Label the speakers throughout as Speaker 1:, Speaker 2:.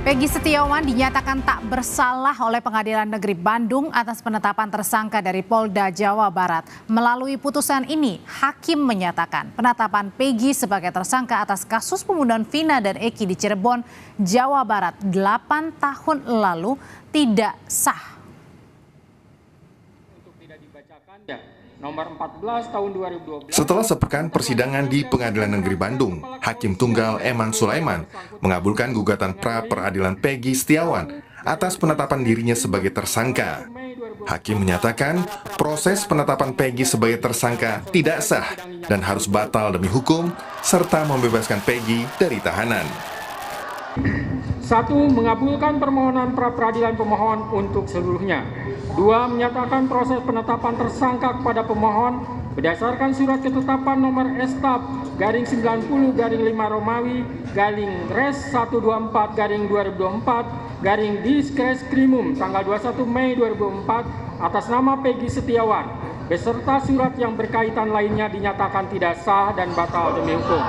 Speaker 1: Peggy Setiawan dinyatakan tak bersalah oleh Pengadilan Negeri Bandung atas penetapan tersangka dari Polda Jawa Barat. Melalui putusan ini, hakim menyatakan penetapan Peggy sebagai tersangka atas kasus pembunuhan Vina dan Eki di Cirebon, Jawa Barat 8 tahun lalu tidak sah.
Speaker 2: Nomor 14 tahun 2012.
Speaker 3: Setelah sepekan persidangan di Pengadilan Negeri Bandung, Hakim Tunggal Eman Sulaiman mengabulkan gugatan pra-peradilan Peggy Setiawan atas penetapan dirinya sebagai tersangka. Hakim menyatakan proses penetapan Peggy sebagai tersangka tidak sah dan harus batal demi hukum, serta membebaskan Peggy dari tahanan.
Speaker 2: 1. Mengabulkan permohonan pra-peradilan pemohon untuk seluruhnya. 2. Menyatakan proses penetapan tersangka kepada pemohon berdasarkan surat ketetapan nomor S/90/5 Romawi /Res 124/2024 Diskreskrimum tanggal 21 Mei 2004 atas nama Peggy Setiawan beserta surat yang berkaitan lainnya dinyatakan tidak sah dan batal demi hukum.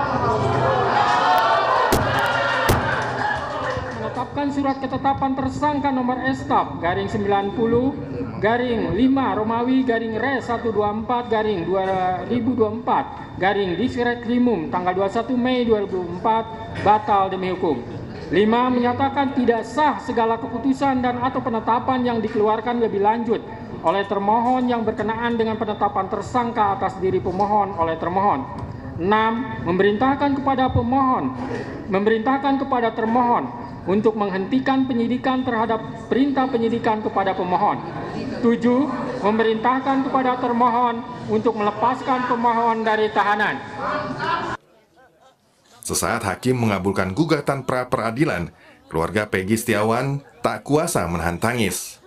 Speaker 2: Menetapkan surat ketetapan tersangka nomor S/90/5 Romawi /Res 124/2024 Diskreskrimum tanggal 21 Mei 2004 batal demi hukum. 5. Menyatakan tidak sah segala keputusan dan atau penetapan yang dikeluarkan lebih lanjut oleh termohon yang berkenaan dengan penetapan tersangka atas diri pemohon oleh termohon. 6. Memerintahkan kepada termohon untuk menghentikan penyidikan terhadap perintah penyidikan kepada pemohon. 7. Memerintahkan kepada termohon untuk melepaskan pemohon dari tahanan.
Speaker 3: Sesaat hakim mengabulkan gugatan pra-peradilan, keluarga Peggy Setiawan tak kuasa menahan tangis.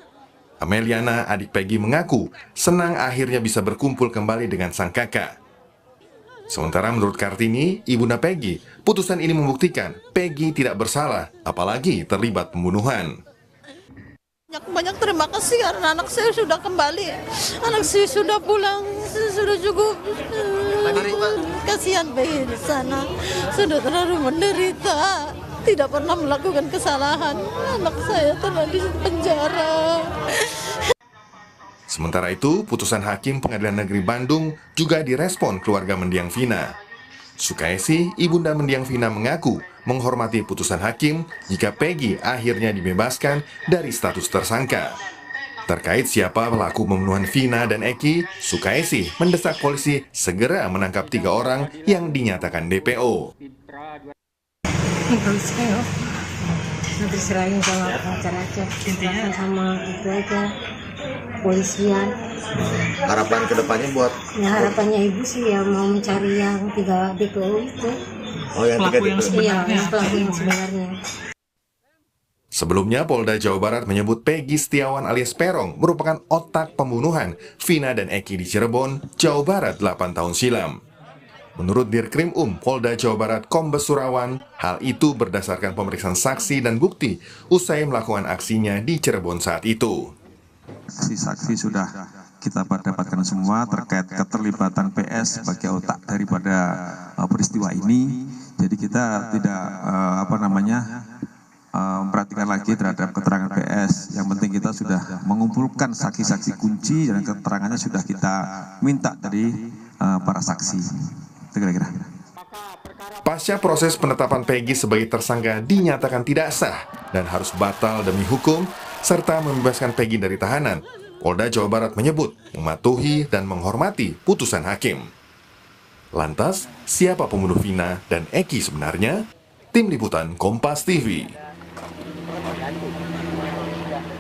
Speaker 3: Ameliana, adik Peggy, mengaku senang akhirnya bisa berkumpul kembali dengan sang kakak. Sementara menurut Kartini, ibunda Peggy, putusan ini membuktikan Peggy tidak bersalah, apalagi terlibat pembunuhan.
Speaker 4: Banyak terima kasih karena anak saya sudah kembali, anak saya sudah pulang, sudah cukup. Kasihan Peggy di sana, sudah terlalu menderita, tidak pernah melakukan kesalahan. Anak saya telah di penjara.
Speaker 3: Sementara itu, putusan Hakim Pengadilan Negeri Bandung juga direspon keluarga mendiang Vina. Sukaisi, ibunda mendiang Vina, mengaku menghormati putusan hakim jika Peggy akhirnya dibebaskan dari status tersangka. Terkait siapa pelaku pembunuhan Vina dan Eki, Sukaisi mendesak polisi segera menangkap 3 orang yang dinyatakan DPO.
Speaker 5: Nanti selain sama pengacara aja, sama itu aja, polisian.
Speaker 6: Harapan kedepannya buat?
Speaker 5: Ya, harapannya ibu sih ya mau mencari yang 3 DPO itu.
Speaker 6: Oh, yang 3 DPO?
Speaker 5: Iya, pelaku yang sebenarnya.
Speaker 3: Sebelumnya, Polda Jawa Barat menyebut Peggy Setiawan alias Perong merupakan otak pembunuhan Vina dan Eki di Cirebon, Jawa Barat 8 tahun silam. Menurut Dirkrim Polda Jawa Barat Kombes Surawan, hal itu berdasarkan pemeriksaan saksi dan bukti usai melakukan aksinya di Cirebon saat itu.
Speaker 7: Saksi sudah kita dapatkan semua terkait keterlibatan PS sebagai otak daripada peristiwa ini. Jadi kita tidak memperhatikan lagi terhadap keterangan PS. Yang penting kita sudah mengumpulkan saksi-saksi kunci dan keterangannya sudah kita minta dari para saksi. Itu kira-kira.
Speaker 3: Pasca proses penetapan Peggy sebagai tersangka dinyatakan tidak sah dan harus batal demi hukum, serta membebaskan Peggy dari tahanan, Polda Jawa Barat menyebut mematuhi dan menghormati putusan hakim. Lantas, siapa pembunuh Vina dan Eki sebenarnya? Tim Liputan Kompas TV.